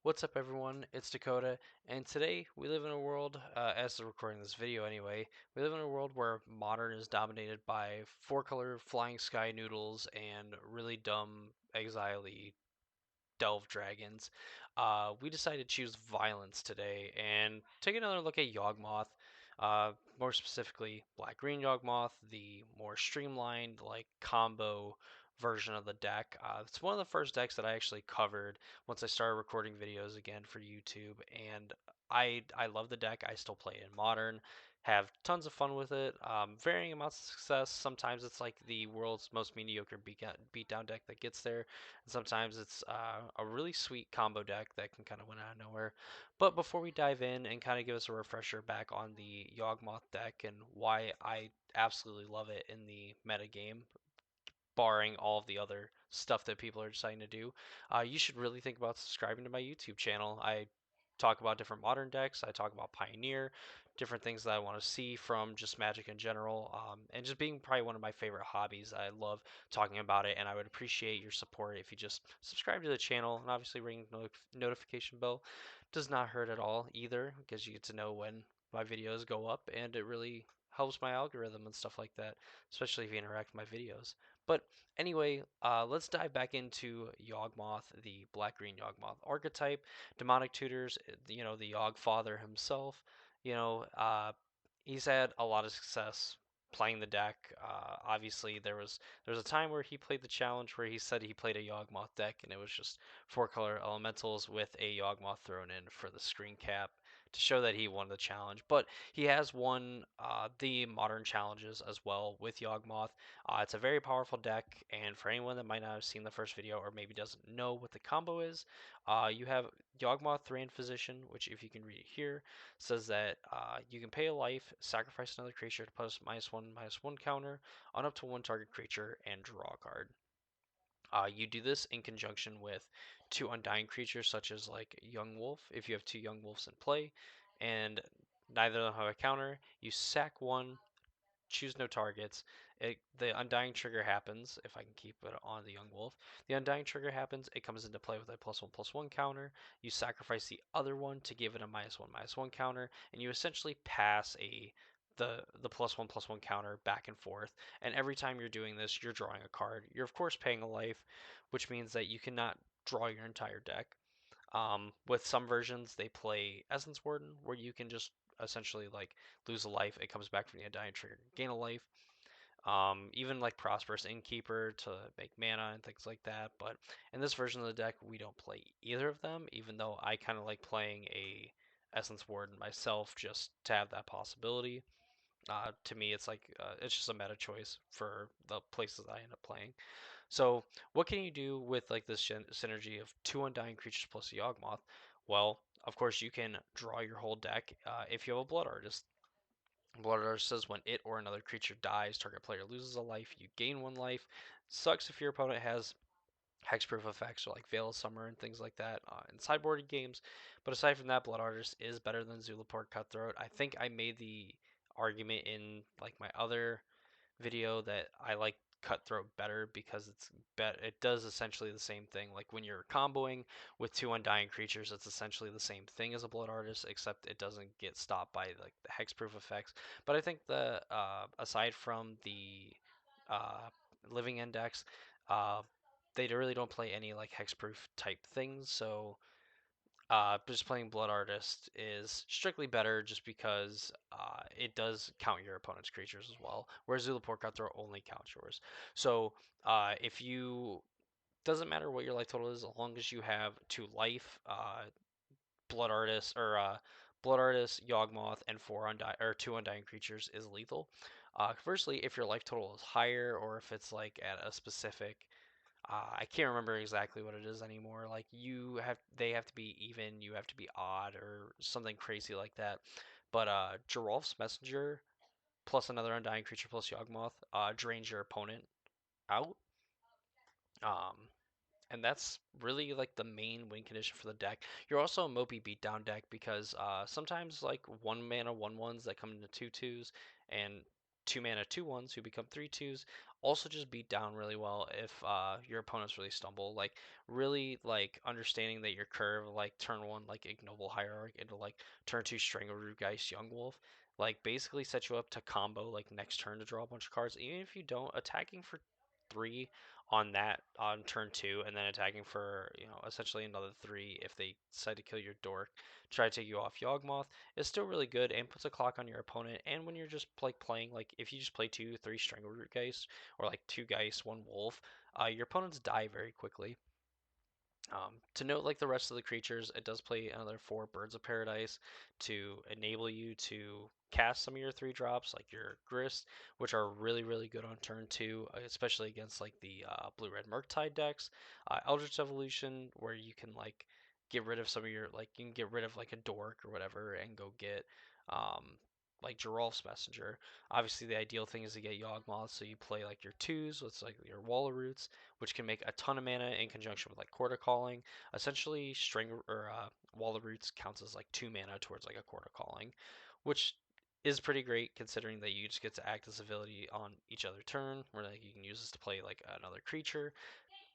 What's up, everyone? It's Dakota, and today we live in a world, as of recording this video anyway, we live in a world where modern is dominated by four-color flying sky noodles and really dumb, exile-y delve dragons. We decided to choose violence today and take another look at Yawgmoth, more specifically black-green Yawgmoth, the more streamlined, like combo version of the deck. It's one of the first decks that I actually covered once I started recording videos again for YouTube, and I love the deck. I still play it in Modern, have tons of fun with it. Varying amounts of success. Sometimes it's like the world's most mediocre beatdown deck that gets there, and sometimes it's a really sweet combo deck that can kind of win out of nowhere. But before we dive in and kind of give us a refresher back on the Yawgmoth deck and why I absolutely love it in the meta game, barring all of the other stuff that people are deciding to do, you should really think about subscribing to my YouTube channel. I talk about different modern decks. I talk about Pioneer, different things that I want to see from just Magic in general, and just being probably one of my favorite hobbies. I love talking about it, and I would appreciate your support if you just subscribe to the channel and obviously ring the notification bell. Does not hurt at all either, because you get to know when my videos go up, and it really helps my algorithm and stuff like that, especially if you interact with my videos. But anyway, let's dive back into Yawgmoth, the black-green Yawgmoth archetype. Demonic Tutors, the Yawg Father himself. He's had a lot of success playing the deck. Obviously, there was a time where he played the challenge where he said he played a Yawgmoth deck, and it was just four-color elementals with a Yawgmoth thrown in for the screen cap to show that he won the challenge. But he has won the modern challenges as well with Yawgmoth. It's a very powerful deck, and for anyone that might not have seen the first video or maybe doesn't know what the combo is, you have Yawgmoth 3 in Physician, which, if you can read it here, says that you can pay a life, sacrifice another creature to put a -1/-1 counter on up to one target creature, and draw a card. You do this in conjunction with two undying creatures, such as like Young Wolf. If you have two Young Wolves in play, and neither of them have a counter, you sack one, choose no targets. The Undying trigger happens, if I can keep it on the Young Wolf. The Undying trigger happens, it comes into play with a +1/+1 counter. You sacrifice the other one to give it a -1/-1 counter, and you essentially pass the +1/+1 counter back and forth. And every time you're doing this, you're drawing a card. You're of course paying a life, which means that you cannot draw your entire deck. With some versions, they play Essence Warden, where you can just essentially like lose a life. It comes back from the Undying trigger, gain a life. Even like Prosperous Innkeeper to make mana and things like that. But in this version of the deck, we don't play either of them, even though I kind of like playing a Essence Warden myself just to have that possibility. To me, it's like it's just a meta choice for the places I end up playing. So, what can you do with like this synergy of two undying creatures plus a Yawgmoth? Well, of course, you can draw your whole deck if you have a Blood Artist. Blood Artist says when it or another creature dies, target player loses a life, you gain one life. Sucks if your opponent has hexproof effects or like Veil of Summer and things like that in sideboarded games. But aside from that, Blood Artist is better than Zulaport Cutthroat. I think I made the argument in like my other video that I like Cutthroat better because it does essentially the same thing. Like when you're comboing with two undying creatures, it's essentially the same thing as a Blood Artist, except it doesn't get stopped by like the hexproof effects. But I think the aside from the uh, living index, uh, they really don't play any like hexproof type things. So just playing Blood Artist is strictly better just because it does count your opponent's creatures as well, whereas Zulaport Cutthroat only counts yours. So if you doesn't matter what your life total is, as long as you have two life, Blood Artist or Blood Artist, Yawgmoth, and two undying creatures is lethal. Conversely, if your life total is higher, or if it's like at a specific I can't remember exactly what it is anymore. Like they have to be even, you have to be odd, or something crazy like that. But Geralf's Messenger plus another Undying creature plus Yawgmoth drains your opponent out. Um, and that's really like the main win condition for the deck. You're also a Mopey beatdown deck because sometimes like one mana 1/1s that come into 2/2s and 2 mana 2/1s who become 3/2s. Also just beat down really well if your opponents really stumble. Like really like understanding that your curve like turn one like ignoble hierarch into like turn two Strangleroot Geist Yawgmoth like basically set you up to combo like next turn to draw a bunch of cards. Even if you don't, attacking for 3 on that on turn 2 and then attacking for essentially another 3 if they decide to kill your dork, try to take you off Yawgmoth is still really good and puts a clock on your opponent. And when you're just like playing, like if you just play 2 3 Strangleroot Geist or like 2 Geist 1 Wolf, your opponents die very quickly. To note, like the rest of the creatures, it does play another 4 Birds of Paradise to enable you to cast some of your 3 drops, like your Grist, which are really, really good on turn 2, especially against like the blue-red Murktide decks. Eldritch Evolution, where you can like get rid of some of your, like you can get rid of like a Dork or whatever and go get um, like Geralf's Messenger. Obviously, the ideal thing is to get Yawgmoth, so you play like your 2s with like your Wall of Roots, which can make a ton of mana in conjunction with like Quarter Calling. Essentially, String or Wall of Roots counts as like 2 mana towards like a Quarter Calling, which is pretty great considering that you just get to act as ability on each other turn, where like you can use this to play like another creature,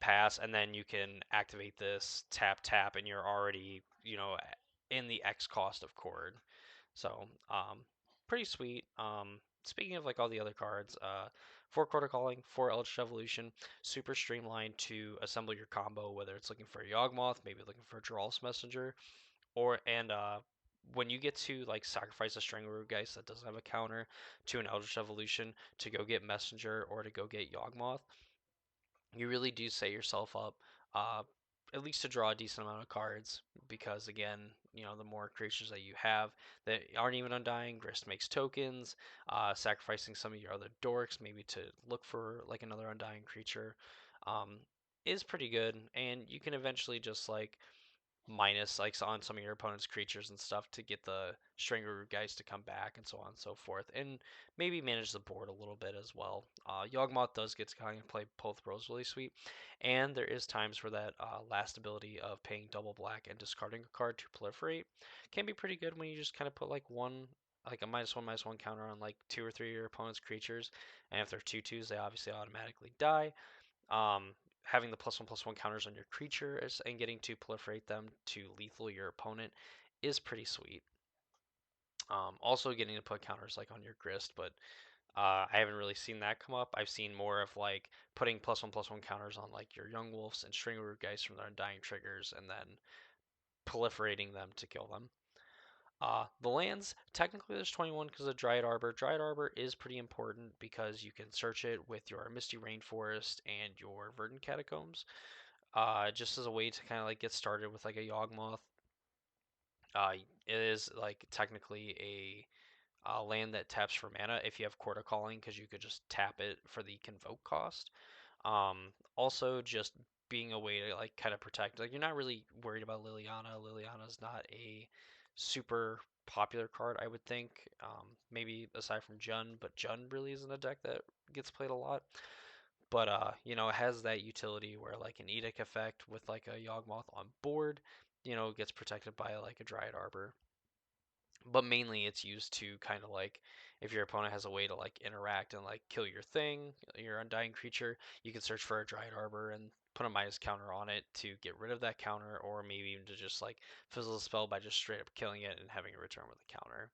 pass, and then you can activate this tap tap, and you're already in the X cost of Chord. So pretty sweet. Speaking of like all the other cards, 4 Quarter Calling, 4 Eldritch Evolution, super streamlined to assemble your combo, whether it's looking for a Yawgmoth, maybe looking for a Geralf's Messenger, or and when you get to like sacrifice a Strangleroot Geist that doesn't have a counter to an Eldritch Evolution to go get Messenger or to go get Yawgmoth, you really do set yourself up uh, at least to draw a decent amount of cards because again the more creatures that you have that aren't even undying, Grist makes tokens, sacrificing some of your other dorks maybe to look for like another undying creature um, is pretty good, and you can eventually just like minus like on some of your opponent's creatures and stuff to get the Strangleroot guys to come back and so on and so forth, and maybe manage the board a little bit as well. Yawgmoth does get to kind of play both roles really sweet, and there is times where that last ability of paying double black and discarding a card to proliferate can be pretty good when you just kind of put like one like a -1/-1 counter on like 2 or 3 of your opponent's creatures, and if they're 2/2s they obviously automatically die. Having the +1/+1 counters on your creatures and getting to proliferate them to lethal your opponent is pretty sweet. Also getting to put counters like on your Grist, but I haven't really seen that come up. I've seen more of like putting +1/+1 counters on like your Young Wolves and Stringroot Geist from their Undying triggers and then proliferating them to kill them. The lands, technically there's 21 because of Dryad Arbor. Dryad Arbor is pretty important because you can search it with your Misty Rainforest and your Verdant Catacombs. Just as a way to kind of like get started with like a Yawgmoth. It is like technically a land that taps for mana if you have Quarter Calling because you could just tap it for the Convoke cost. Also, just being a way to like kind of protect. Like you're not really worried about Liliana. Liliana's not a super popular card, I would think. Maybe aside from Jund, but Jund really isn't a deck that gets played a lot. But it has that utility where like an Edict effect with like a Yawgmoth on board, gets protected by like a Dryad Arbor. But mainly it's used to kind of like if your opponent has a way to like interact and like kill your thing, your undying creature, you can search for a Dryad Arbor and put a minus counter on it to get rid of that counter, or maybe even to just like fizzle the spell by just straight up killing it and having a return with a counter.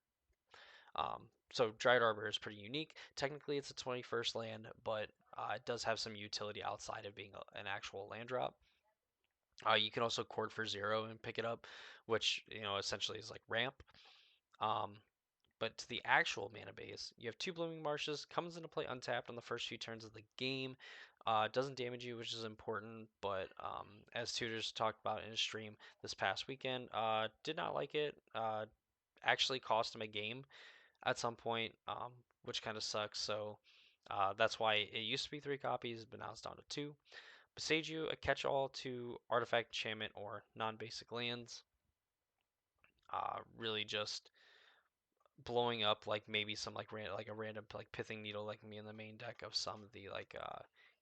So Dryad Arbor is pretty unique. Technically, it's a 21st land, but it does have some utility outside of being an actual land drop. You can also chord for 0 and pick it up, which essentially is like ramp. Um, but to the actual mana base, you have 2 Blooming Marshes, comes into play untapped on the first few turns of the game. Doesn't damage you, which is important, but as Tutors talked about in his stream this past weekend, did not like it. Actually cost him a game at some point, which kind of sucks. So that's why it used to be 3 copies, but now it's down to 2. Boseiju, a catch-all to artifact, enchantment, or non-basic lands. Really just blowing up like maybe some like like a random like pithing needle like me in the main deck of some of the like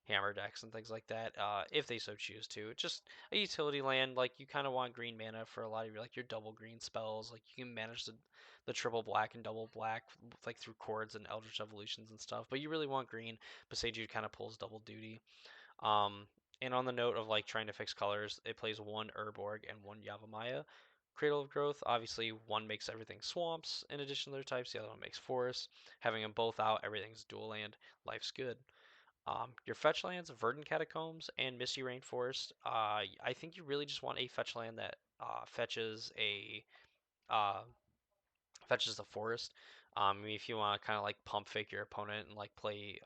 hammer decks and things like that, if they so choose to. It's just a utility land. Like you kind of want green mana for a lot of your like your double green spells. Like you can manage the triple black and double black like through chords and Eldritch Evolutions and stuff. But you really want green. Beseiju kind of pulls double duty. Um, and on the note of like trying to fix colors, it plays one Urborg and one Yavimaya. Cradle of Growth, obviously, one makes everything swamps in addition to their types, the other one makes forests. Having them both out, everything's dual land, life's good. Your fetch lands, Verdant Catacombs and Misty Rainforest. I think you really just want a fetch land that uh, fetches the forest. If you want to kind of like pump fake your opponent and like play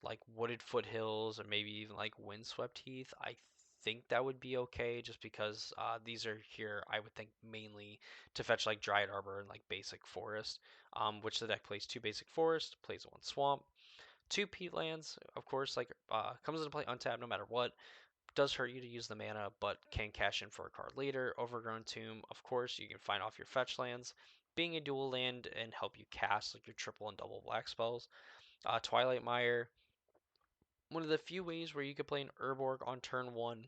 like Wooded Foothills or maybe even like Windswept Heath, I think that would be okay just because these are here, I would think, mainly to fetch like Dryad Arbor and like basic forest, which the deck plays two basic forest, plays one swamp, two peatlands, of course, like comes into play untapped no matter what. Does hurt you to use the mana, but can cash in for a card later. Overgrown Tomb, of course, you can find off your fetch lands, being a dual land and help you cast like your triple and double black spells. Twilight Mire, one of the few ways where you could play an Urborg on turn one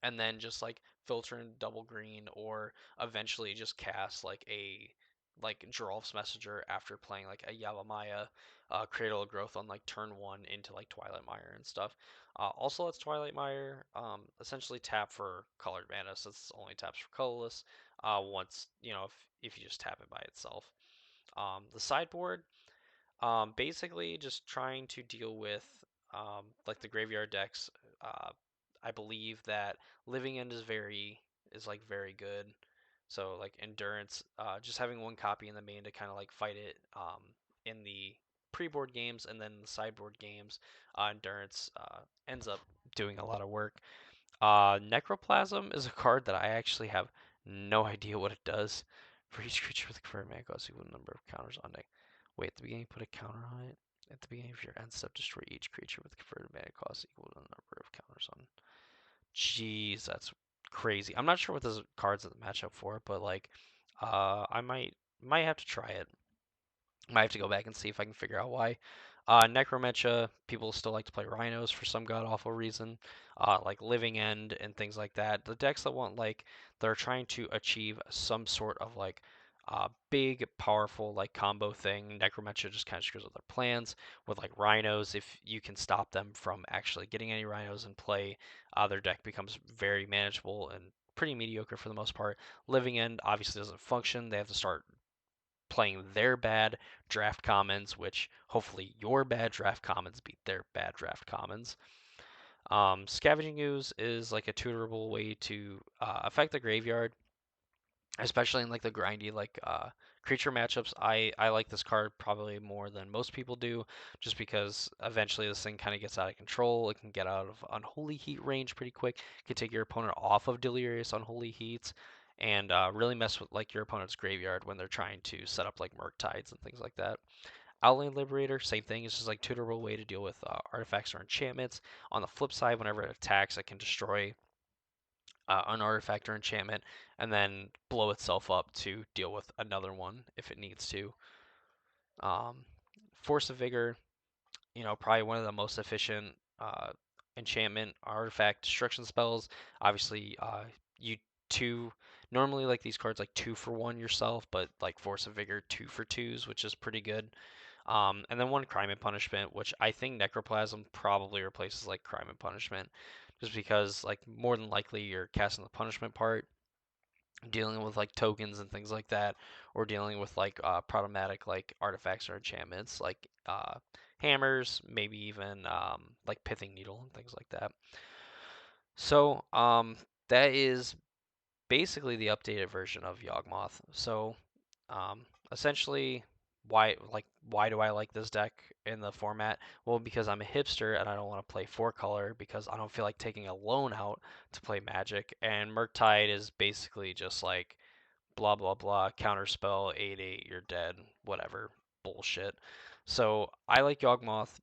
and then just like filter in double green or eventually just cast like a like Geralf's Messenger after playing like a Yavimaya Cradle of Growth on like turn one into like Twilight Mire and stuff. Also lets Twilight Mire essentially tap for colored mana since it only taps for colorless once, if you just tap it by itself. The sideboard, basically, just trying to deal with like the graveyard decks. Uh, I believe that Living End is like very good. So like Endurance, just having one copy in the main to kind of like fight it in the pre-board games and then the sideboard games. Endurance ends up doing a lot of work. Necroplasm is a card that I actually have no idea what it does. For each creature with a confirmed mana cost equal to number of counters on deck. Wait, at the beginning, put a counter on it. At the beginning of your end step, destroy each creature with converted mana cost equal to the number of counters on. Jeez, that's crazy. I'm not sure what this card's in the matchup for, but like, I might have to try it. Might have to go back and see if I can figure out why. Necromentia, people still like to play Rhinos for some god awful reason, like Living End and things like that. The decks that want like they're trying to achieve some sort of like big, powerful like combo thing. Necromentia just kind of screws with their plans. With like Rhinos, if you can stop them from actually getting any Rhinos in play, their deck becomes very manageable and pretty mediocre for the most part. Living End obviously doesn't function. They have to start playing their bad draft commons, which hopefully your bad draft commons beat their bad draft commons. Scavenging Ooze is like a tutorable way to affect the graveyard, especially in like the grindy like creature matchups. I like this card probably more than most people do, just because eventually this thing kind of gets out of control. It can get out of Unholy Heat range pretty quick. It can take your opponent off of Delirious Unholy Heats and really mess with like your opponent's graveyard when they're trying to set up like Murktides and things like that. Outland Liberator, same thing. It's just like tutorable way to deal with artifacts or enchantments. On the flip side, whenever it attacks, it can destroy an artifact or enchantment, and then blow itself up to deal with another one if it needs to. Um, Force of Vigor, probably one of the most efficient enchantment artifact destruction spells. Obviously, you two normally like these cards like 2 for 1 yourself, but like Force of Vigor 2 for 2s, which is pretty good. And then one Crime and Punishment, which I think Necroplasm probably replaces like Crime and Punishment, just because like more than likely you're casting the punishment part, dealing with like tokens and things like that, or dealing with like problematic like artifacts or enchantments like hammers, maybe even like Pithing Needle and things like that. So that is basically the updated version of Yawgmoth. So essentially, why do I like this deck in the format? Well, because I'm a hipster and I don't want to play 4 color because I don't feel like taking a loan out to play Magic. And Murktide is basically just like blah blah blah counterspell 8/8 you're dead whatever bullshit. So I like Yawgmoth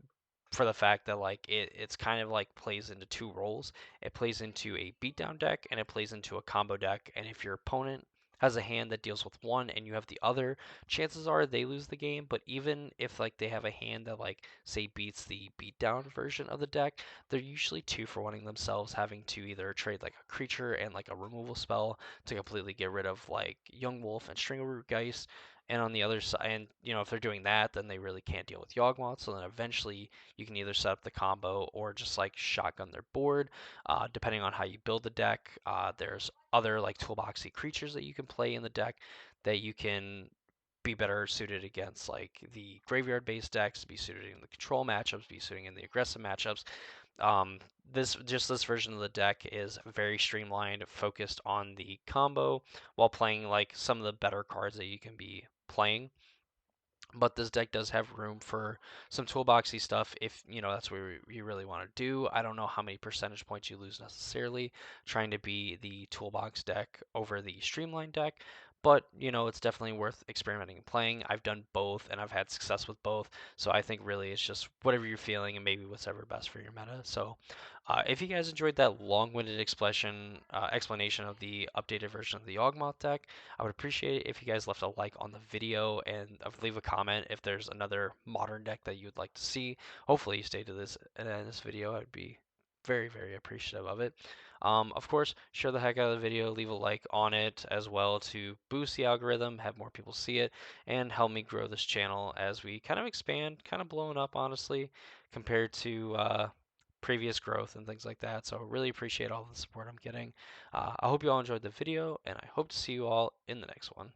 for the fact that like it's kind of like plays into two roles. It plays into a beatdown deck and it plays into a combo deck. And if your opponent has a hand that deals with one and you have the other, chances are they lose the game. But even if like they have a hand that like say beats the beatdown version of the deck, they're usually two for wanting themselves, having to either trade like a creature and like a removal spell to completely get rid of like Yawgmoth and Stringleroot Geist. And on the other side, and if they're doing that, then they really can't deal with Yawgmoth. So then eventually you can either set up the combo or just like shotgun their board, depending on how you build the deck. There's other like toolboxy creatures that you can play in the deck that you can be better suited against like the graveyard based decks, be suited in the control matchups, be suited in the aggressive matchups. Um, this version of the deck is very streamlined, focused on the combo while playing like some of the better cards that you can be playing. But this deck does have room for some toolboxy stuff if that's what you really want to do. I don't know how many percentage points you lose necessarily trying to be the toolbox deck over the streamlined deck, but it's definitely worth experimenting and playing. I've done both and I've had success with both, so I think really it's just whatever you're feeling and maybe what's ever best for your meta. So if you guys enjoyed that long-winded explanation of the updated version of the Yawgmoth deck, I would appreciate it if you guys left a like on the video and leave a comment if there's another modern deck that you'd like to see. Hopefully you stay to this and end this video. I'd be very, very appreciative of it. Of course, share the heck out of the video, leave a like on it as well to boost the algorithm, have more people see it, and help me grow this channel as we kind of expand, kind of blowing up, honestly, compared to previous growth and things like that. So really appreciate all the support I'm getting. I hope you all enjoyed the video, and I hope to see you all in the next one.